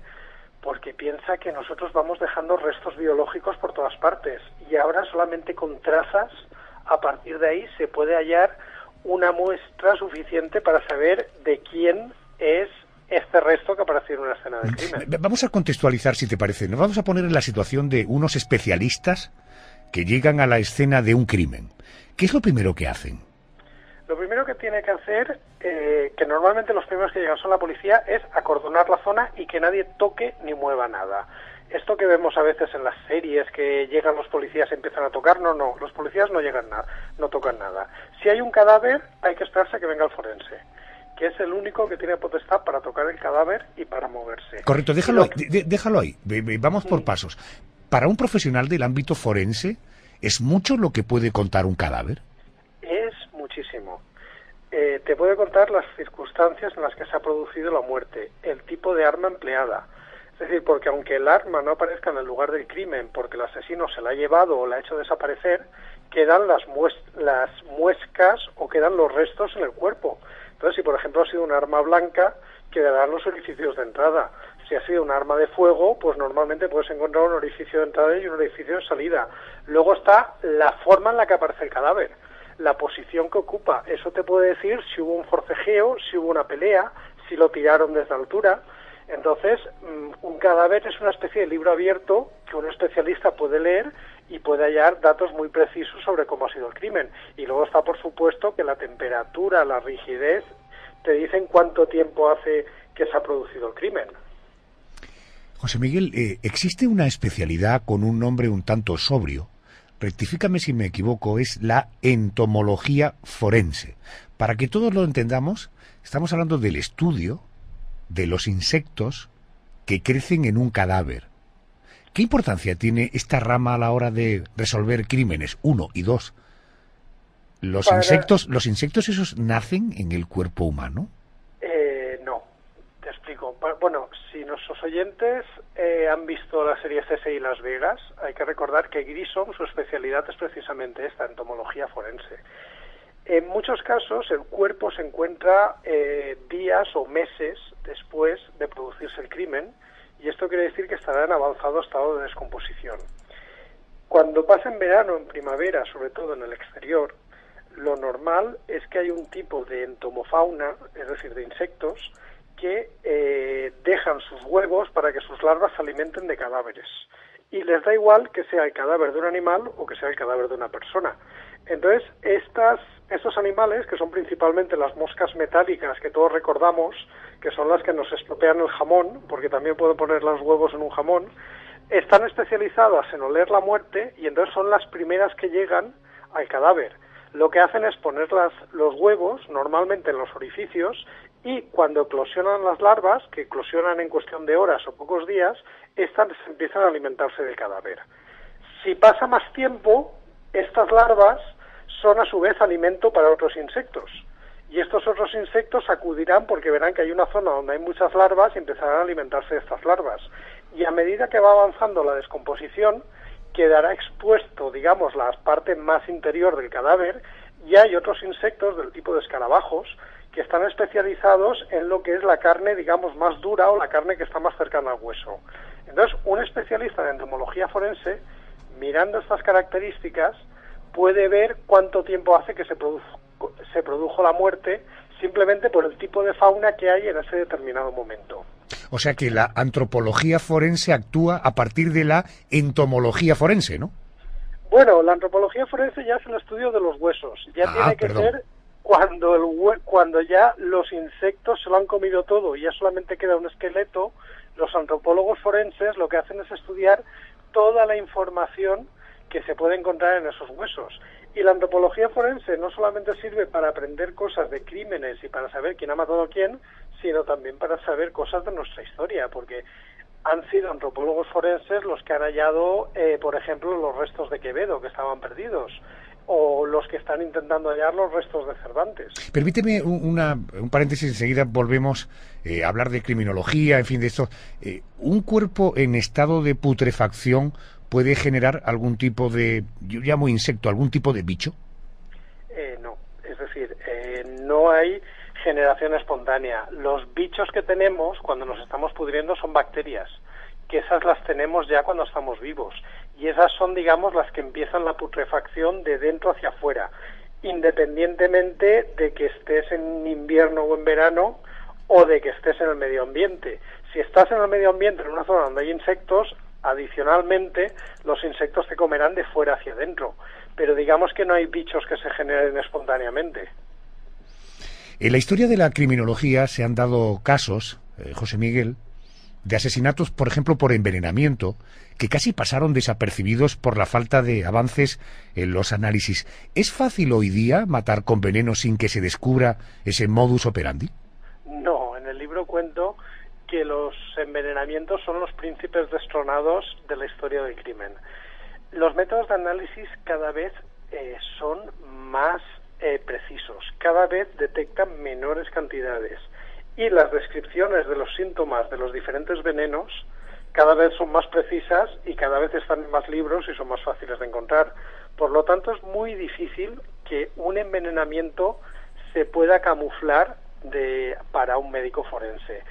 porque piensa que nosotros vamos dejando restos biológicos por todas partes, y ahora solamente con trazas, a partir de ahí se puede hallar una muestra suficiente para saber de quién es este resto que apareció en una escena de crimen. Vamos a contextualizar, si te parece. Nos vamos a poner en la situación de unos especialistas que llegan a la escena de un crimen. ¿Qué es lo primero que hacen? Lo primero que tiene que hacer, que normalmente los primeros que llegan son la policía, es acordonar la zona y que nadie toque ni mueva nada. Esto que vemos a veces en las series, que llegan los policías y empiezan a tocar, no, los policías no llegan nada, no tocan nada. Si hay un cadáver, hay que esperarse a que venga el forense, que es el único que tiene potestad para tocar el cadáver y para moverse. Correcto, déjalo ahí. Vamos por pasos. Para un profesional del ámbito forense, ¿es mucho lo que puede contar un cadáver? Es muchísimo. Te puede contar las circunstancias en las que se ha producido la muerte, el tipo de arma empleada, Es decir, porque aunque el arma no aparezca en el lugar del crimen porque el asesino se la ha llevado o la ha hecho desaparecer, quedan las muescas o quedan los restos en el cuerpo. Entonces, si por ejemplo ha sido un arma blanca, quedarán los orificios de entrada. Si ha sido un arma de fuego, pues normalmente puedes encontrar un orificio de entrada y un orificio de salida. Luego está la forma en la que aparece el cadáver, la posición que ocupa. Eso te puede decir si hubo un forcejeo, si hubo una pelea, si lo tiraron desde altura. Entonces, un cadáver es una especie de libro abierto que un especialista puede leer y puede hallar datos muy precisos sobre cómo ha sido el crimen. Y luego está, por supuesto, que la temperatura, la rigidez, te dicen cuánto tiempo hace que se ha producido el crimen. José Miguel, existe una especialidad con un nombre un tanto sobrio, rectifícame si me equivoco, es la entomología forense. Para que todos lo entendamos, estamos hablando del estudio de los insectos que crecen en un cadáver. ¿Qué importancia tiene esta rama a la hora de resolver crímenes? 1 y 2. ¿Los insectos esos nacen en el cuerpo humano? No, te explico. Bueno, si nuestros oyentes han visto la serie CSI Las Vegas, hay que recordar que Grissom, su especialidad es precisamente esta, entomología forense. En muchos casos el cuerpo se encuentra días o meses después de producirse el crimen, y esto quiere decir que estará en avanzado estado de descomposición. Cuando pasa en verano, en primavera, sobre todo en el exterior, lo normal es que hay un tipo de entomofauna, es decir, de insectos, que dejan sus huevos para que sus larvas se alimenten de cadáveres. Y les da igual que sea el cadáver de un animal o que sea el cadáver de una persona. Entonces, estos animales, que son principalmente las moscas metálicas que todos recordamos, que son las que nos estropean el jamón, porque también pueden poner los huevos en un jamón, están especializadas en oler la muerte y entonces son las primeras que llegan al cadáver. Lo que hacen es poner los huevos normalmente en los orificios y cuando eclosionan las larvas, que eclosionan en cuestión de horas o pocos días, estas empiezan a alimentarse del cadáver. Si pasa más tiempo, estas larvas son a su vez alimento para otros insectos. Y estos otros insectos acudirán porque verán que hay una zona donde hay muchas larvas y empezarán a alimentarse de estas larvas. Y a medida que va avanzando la descomposición, quedará expuesto, digamos, la parte más interior del cadáver, y hay otros insectos del tipo de escarabajos que están especializados en lo que es la carne, digamos, más dura o la carne que está más cercana al hueso. Entonces, un especialista de entomología forense, mirando estas características, puede ver cuánto tiempo hace que se produjo la muerte simplemente por el tipo de fauna que hay en ese determinado momento. O sea que la antropología forense actúa a partir de la entomología forense, ¿no? Bueno, la antropología forense ya es el estudio de los huesos. Ya tiene que ser cuando ya los insectos se lo han comido todo y ya solamente queda un esqueleto. Los antropólogos forenses lo que hacen es estudiar toda la información que se puede encontrar en esos huesos. Y la antropología forense no solamente sirve para aprender cosas de crímenes y para saber quién ha matado a quién, sino también para saber cosas de nuestra historia, porque han sido antropólogos forenses los que han hallado, por ejemplo, los restos de Quevedo, que estaban perdidos, o los que están intentando hallar los restos de Cervantes. Permíteme un paréntesis, enseguida volvemos a hablar de criminología, en fin, de esto. ¿Un cuerpo en estado de putrefacción puede generar algún tipo de, yo llamo insecto, algún tipo de bicho? No, es decir, no hay generación espontánea. Los bichos que tenemos cuando nos estamos pudriendo son bacterias, que esas las tenemos ya cuando estamos vivos, y esas son, digamos, las que empiezan la putrefacción de dentro hacia afuera, independientemente de que estés en invierno o en verano, o de que estés en el medio ambiente. Si estás en el medio ambiente, en una zona donde hay insectos, adicionalmente, los insectos te comerán de fuera hacia adentro, pero digamos que no hay bichos que se generen espontáneamente. En la historia de la criminología se han dado casos, José Miguel, de asesinatos, por ejemplo, por envenenamiento, que casi pasaron desapercibidos por la falta de avances en los análisis. ¿Es fácil hoy día matar con veneno sin que se descubra ese modus operandi? No, en el libro cuento que los envenenamientos son los príncipes destronados de la historia del crimen. Los métodos de análisis cada vez son más precisos, cada vez detectan menores cantidades y las descripciones de los síntomas de los diferentes venenos cada vez son más precisas y cada vez están en más libros y son más fáciles de encontrar. Por lo tanto, es muy difícil que un envenenamiento se pueda camuflar para un médico forense.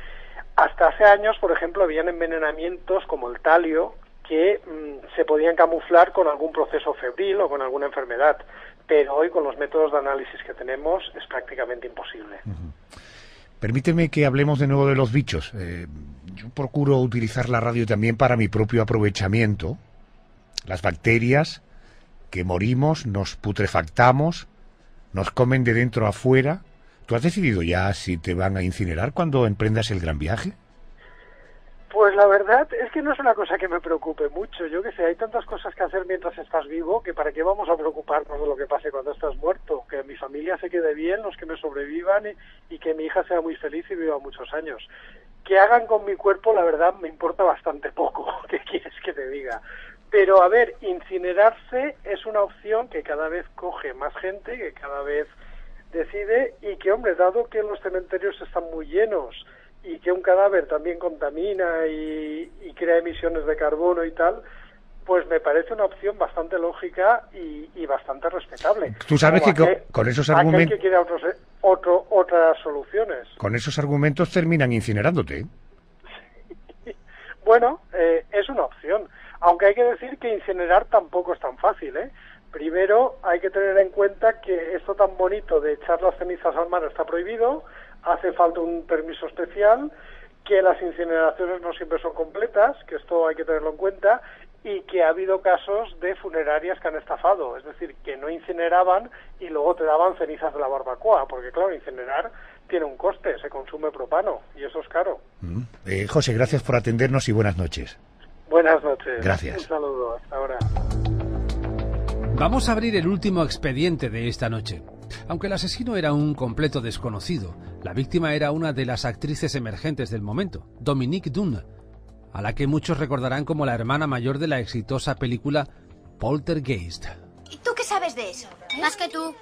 Hasta hace años, por ejemplo, habían envenenamientos como el talio que se podían camuflar con algún proceso febril o con alguna enfermedad, pero hoy con los métodos de análisis que tenemos es prácticamente imposible. Permíteme que hablemos de nuevo de los bichos. Yo procuro utilizar la radio también para mi propio aprovechamiento. Las bacterias que morimos, nos putrefactamos, nos comen de dentro a fuera. ¿Tú has decidido ya si te van a incinerar cuando emprendas el gran viaje? Pues la verdad es que no es una cosa que me preocupe mucho. Yo qué sé, hay tantas cosas que hacer mientras estás vivo que para qué vamos a preocuparnos de lo que pase cuando estás muerto. Que mi familia se quede bien, los que me sobrevivan y que mi hija sea muy feliz y viva muchos años. Que hagan con mi cuerpo, la verdad, me importa bastante poco. ¿Qué quieres que te diga? Pero, a ver, incinerarse es una opción que cada vez coge más gente, que cada vez decide y que, hombre, dado que los cementerios están muy llenos y que un cadáver también contamina y crea emisiones de carbono y tal, pues me parece una opción bastante lógica y bastante respetable. Tú sabes que con esos argumentos... que quiera otras soluciones. Con esos argumentos terminan incinerándote. Bueno, es una opción. Aunque hay que decir que incinerar tampoco es tan fácil, ¿eh? Primero hay que tener en cuenta que esto tan bonito de echar las cenizas al mar está prohibido, hace falta un permiso especial, que las incineraciones no siempre son completas, que esto hay que tenerlo en cuenta, y que ha habido casos de funerarias que han estafado, es decir, que no incineraban y luego te daban cenizas de la barbacoa, porque claro, incinerar tiene un coste, se consume propano y eso es caro. José, gracias por atendernos y buenas noches. Buenas noches. Gracias. Un saludo, hasta ahora. Vamos a abrir el último expediente de esta noche. Aunque el asesino era un completo desconocido, la víctima era una de las actrices emergentes del momento, Dominique Dunne, a la que muchos recordarán como la hermana mayor de la exitosa película Poltergeist. ¿Y tú qué sabes de eso? Más que tú.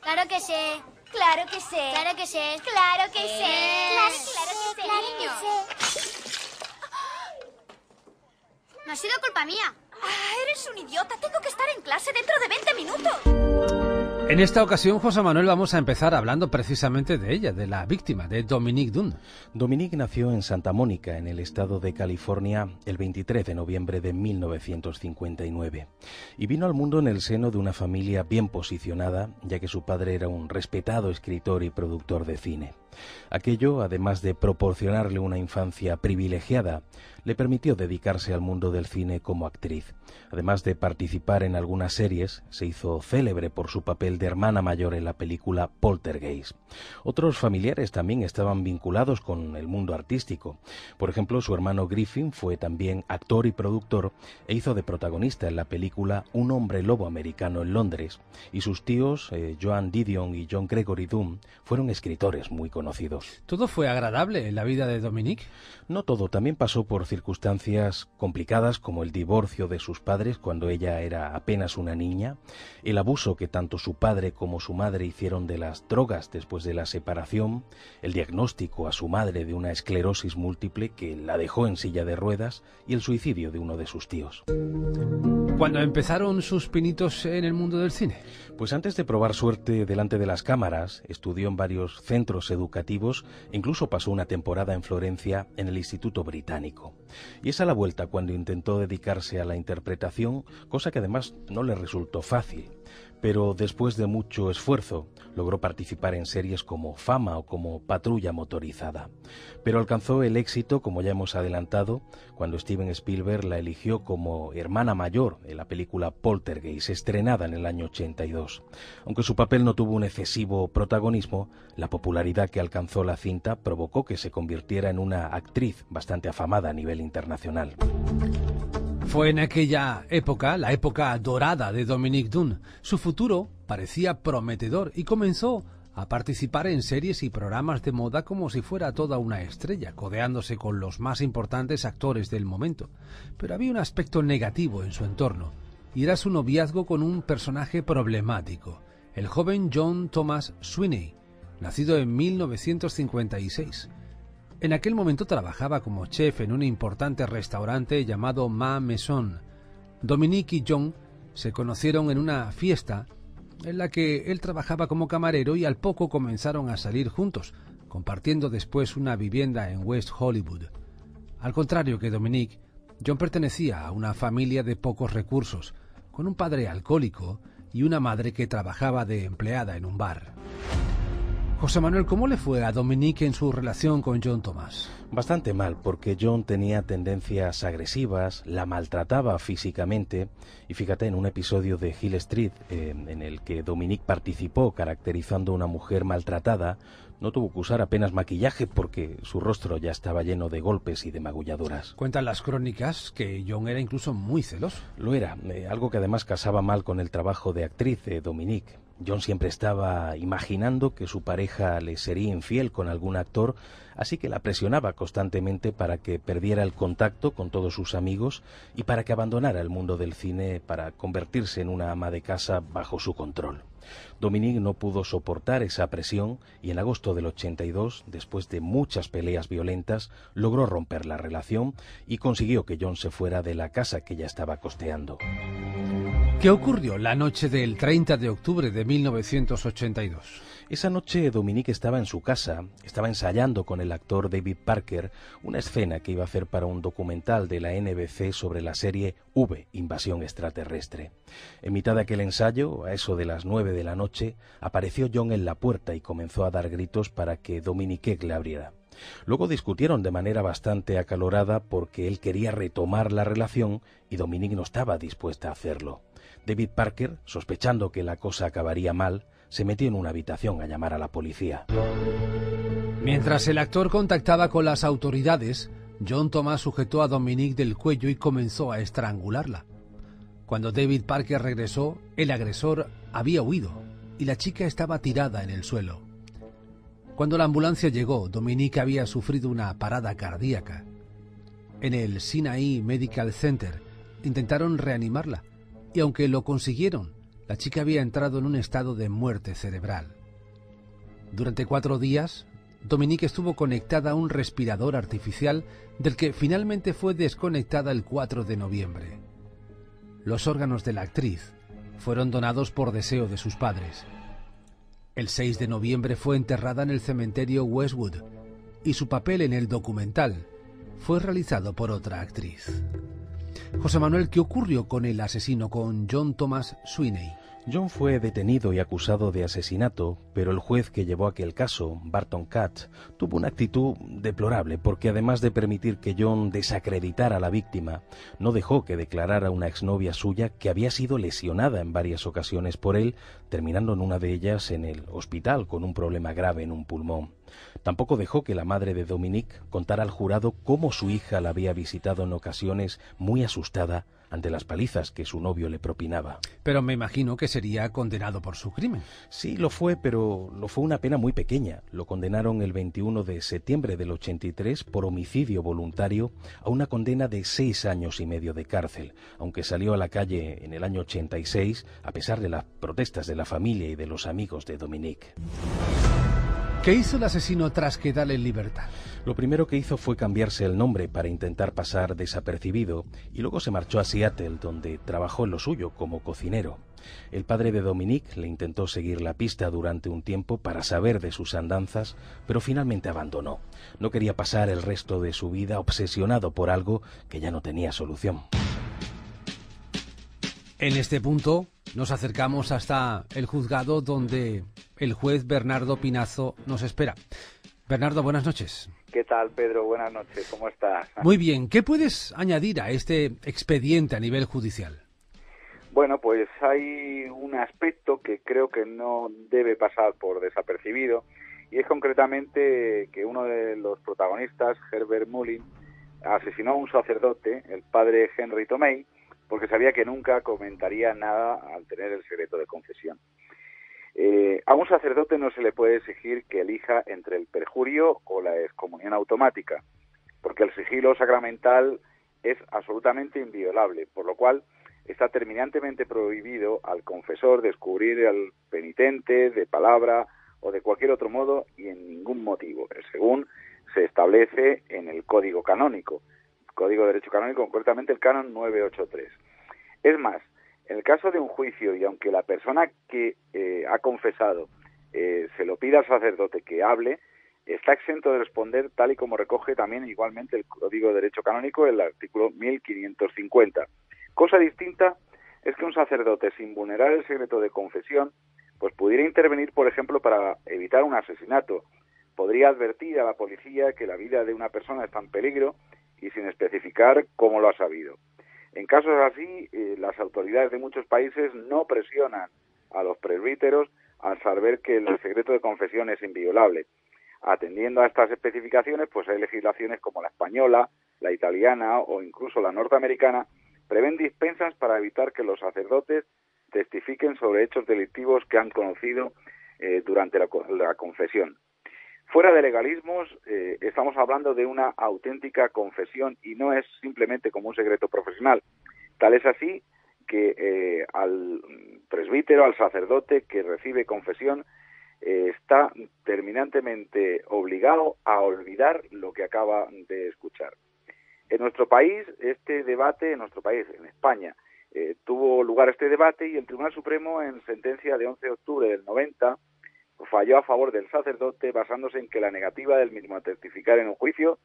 Claro que sé. Claro que sé. Claro que sé. Claro que sé. Claro que sé, niño. No ha sido culpa mía. Eres un idiota. Tengo que estar en clase dentro de 20 minutos. En esta ocasión, José Manuel, vamos a empezar hablando precisamente de ella, de la víctima, de Dominique Dunne. Dominique nació en Santa Mónica, en el estado de California, el 23 de noviembre de 1959. Y vino al mundo en el seno de una familia bien posicionada, ya que su padre era un respetado escritor y productor de cine. Aquello, además de proporcionarle una infancia privilegiada, le permitió dedicarse al mundo del cine como actriz. Además de participar en algunas series, se hizo célebre por su papel de hermana mayor en la película Poltergeist. Otros familiares también estaban vinculados con el mundo artístico. Por ejemplo, su hermano Griffin fue también actor y productor e hizo de protagonista en la película Un hombre lobo americano en Londres. Y sus tíos, Joan Didion y John Gregory Dunne, fueron escritores muy conocidos. ¿Todo fue agradable en la vida de Dominique? No todo, también pasó por circunstancias complicadas como el divorcio de sus padres cuando ella era apenas una niña, el abuso que tanto su padre como su madre hicieron de las drogas después de la separación, el diagnóstico a su madre de una esclerosis múltiple que la dejó en silla de ruedas y el suicidio de uno de sus tíos. ¿Cuándo empezaron sus pinitos en el mundo del cine? Pues antes de probar suerte delante de las cámaras, estudió en varios centros educativos e incluso pasó una temporada en Florencia en el Instituto Británico. Y es a la vuelta cuando intentó dedicarse a la interpretación, cosa que además no le resultó fácil. Pero después de mucho esfuerzo, logró participar en series como Fama o como Patrulla Motorizada. Pero alcanzó el éxito, como ya hemos adelantado, cuando Steven Spielberg la eligió como hermana mayor en la película Poltergeist, estrenada en el año 82. Aunque su papel no tuvo un excesivo protagonismo, la popularidad que alcanzó la cinta provocó que se convirtiera en una actriz bastante afamada a nivel internacional. Fue en aquella época, la época dorada de Dominique Dunne. Su futuro parecía prometedor y comenzó a participar en series y programas de moda como si fuera toda una estrella, codeándose con los más importantes actores del momento. Pero había un aspecto negativo en su entorno, y era su noviazgo con un personaje problemático, el joven John Thomas Sweeney, nacido en 1956. En aquel momento trabajaba como chef en un importante restaurante llamado Ma Maison. Dominique y John se conocieron en una fiesta en la que él trabajaba como camarero y al poco comenzaron a salir juntos, compartiendo después una vivienda en West Hollywood. Al contrario que Dominique, John pertenecía a una familia de pocos recursos, con un padre alcohólico y una madre que trabajaba de empleada en un bar. José Manuel, ¿cómo le fue a Dominique en su relación con John Thomas? Bastante mal, porque John tenía tendencias agresivas, la maltrataba físicamente, y fíjate, en un episodio de Hill Street, en el que Dominique participó caracterizando a una mujer maltratada, no tuvo que usar apenas maquillaje porque su rostro ya estaba lleno de golpes y de magulladuras. Cuentan las crónicas que John era incluso muy celoso. Lo era, algo que además casaba mal con el trabajo de actriz de Dominique. John siempre estaba imaginando que su pareja le sería infiel con algún actor, así que la presionaba constantemente para que perdiera el contacto con todos sus amigos y para que abandonara el mundo del cine para convertirse en una ama de casa bajo su control. Dominique no pudo soportar esa presión y en agosto del 82, después de muchas peleas violentas, logró romper la relación y consiguió que John se fuera de la casa que ya estaba costeando. ¿Qué ocurrió la noche del 30 de octubre de 1982? Esa noche Dominique estaba en su casa, estaba ensayando con el actor David Parker una escena que iba a hacer para un documental de la NBC sobre la serie V, Invasión Extraterrestre. En mitad de aquel ensayo, a eso de las 9 de la noche, apareció John en la puerta y comenzó a dar gritos para que Dominique le abriera. Luego discutieron de manera bastante acalorada porque él quería retomar la relación y Dominique no estaba dispuesta a hacerlo. David Parker, sospechando que la cosa acabaría mal, se metió en una habitación a llamar a la policía. Mientras el actor contactaba con las autoridades, John Thomas sujetó a Dominique del cuello y comenzó a estrangularla. Cuando David Parker regresó, el agresor había huido y la chica estaba tirada en el suelo. Cuando la ambulancia llegó, Dominique había sufrido una parada cardíaca. En el Sinai Medical Center intentaron reanimarla y aunque lo consiguieron, la chica había entrado en un estado de muerte cerebral. Durante 4 días, Dominique estuvo conectada a un respirador artificial del que finalmente fue desconectada el 4 de noviembre. Los órganos de la actriz fueron donados por deseo de sus padres. El 6 de noviembre fue enterrada en el cementerio Westwood y su papel en el documental fue realizado por otra actriz. José Manuel, ¿qué ocurrió con el asesino, con John Thomas Sweeney? John fue detenido y acusado de asesinato, pero el juez que llevó aquel caso, Barton Katz, tuvo una actitud deplorable porque además de permitir que John desacreditara a la víctima, no dejó que declarara una exnovia suya que había sido lesionada en varias ocasiones por él, terminando en una de ellas en el hospital con un problema grave en un pulmón. Tampoco dejó que la madre de Dominique contara al jurado cómo su hija la había visitado en ocasiones muy asustada ante las palizas que su novio le propinaba. Pero me imagino que sería condenado por su crimen. Sí, lo fue, pero lo fue una pena muy pequeña. Lo condenaron el 21 de septiembre del 83 por homicidio voluntario a una condena de 6 años y medio de cárcel, aunque salió a la calle en el año 86 a pesar de las protestas de la familia y de los amigos de Dominique. ¿Qué hizo el asesino tras quedar en libertad? Lo primero que hizo fue cambiarse el nombre para intentar pasar desapercibido y luego se marchó a Seattle, donde trabajó en lo suyo como cocinero. El padre de Dominique le intentó seguir la pista durante un tiempo para saber de sus andanzas, pero finalmente abandonó. No quería pasar el resto de su vida obsesionado por algo que ya no tenía solución. En este punto nos acercamos hasta el juzgado donde el juez Bernardo Pinazo nos espera. Bernardo, buenas noches. ¿Qué tal, Pedro? Buenas noches, ¿cómo estás? Muy bien, ¿qué puedes añadir a este expediente a nivel judicial? Bueno, pues hay un aspecto que creo que no debe pasar por desapercibido y es concretamente que uno de los protagonistas, Herbert Mullin, asesinó a un sacerdote, el padre Henry Tomei, porque sabía que nunca comentaría nada al tener el secreto de confesión. A un sacerdote no se le puede exigir que elija entre el perjurio o la excomunión automática, porque el sigilo sacramental es absolutamente inviolable, por lo cual está terminantemente prohibido al confesor descubrir al penitente de palabra o de cualquier otro modo y en ningún motivo, según se establece en el Código Canónico, Código de Derecho Canónico, concretamente el Canon 983. Es más, en el caso de un juicio, y aunque la persona que ha confesado se lo pida al sacerdote que hable, está exento de responder, tal y como recoge también igualmente el Código de Derecho Canónico, el artículo 1550. Cosa distinta es que un sacerdote, sin vulnerar el secreto de confesión, pues pudiera intervenir, por ejemplo, para evitar un asesinato. Podría advertir a la policía que la vida de una persona está en peligro y sin especificar cómo lo ha sabido. En casos así, las autoridades de muchos países no presionan a los presbíteros al saber que el secreto de confesión es inviolable. Atendiendo a estas especificaciones, pues hay legislaciones como la española, la italiana o incluso la norteamericana, prevén dispensas para evitar que los sacerdotes testifiquen sobre hechos delictivos que han conocido durante la confesión. Fuera de legalismos, estamos hablando de una auténtica confesión y no es simplemente como un secreto profesional. Tal es así que al presbítero, al sacerdote que recibe confesión, está terminantemente obligado a olvidar lo que acaba de escuchar. En nuestro país, en España, tuvo lugar este debate y el Tribunal Supremo, en sentencia de 11 de octubre del 90, falló a favor del sacerdote basándose en que la negativa del mismo a testificar en un juicio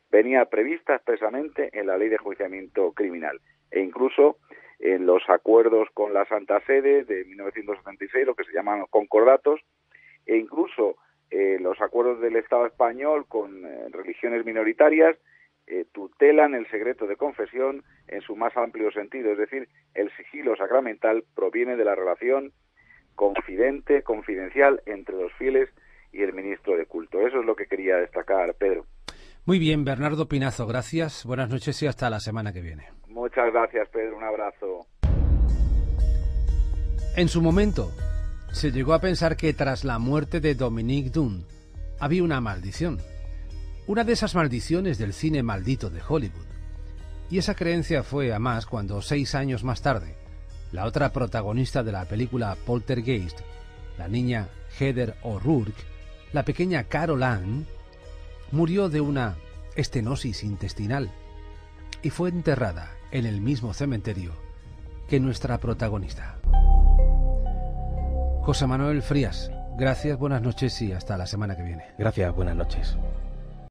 venía prevista expresamente en la Ley de Enjuiciamiento Criminal e incluso en los acuerdos con la Santa Sede de 1976, lo que se llaman los concordatos, e incluso los acuerdos del Estado español con religiones minoritarias tutelan el secreto de confesión en su más amplio sentido, es decir, el sigilo sacramental proviene de la relación confidencial entre los fieles y el ministro de culto. Eso es lo que quería destacar, Pedro. Muy bien, Bernardo Pinazo, gracias, buenas noches y hasta la semana que viene. Muchas gracias, Pedro, un abrazo. En su momento, se llegó a pensar que tras la muerte de Dominique Dunne había una maldición. Una de esas maldiciones del cine maldito de Hollywood. Y esa creencia fue a más cuando 6 años más tarde, la otra protagonista de la película Poltergeist, la niña Heather O'Rourke, la pequeña Carol Ann, murió de una estenosis intestinal y fue enterrada en el mismo cementerio que nuestra protagonista. José Manuel Frías, gracias, buenas noches y hasta la semana que viene. Gracias, buenas noches.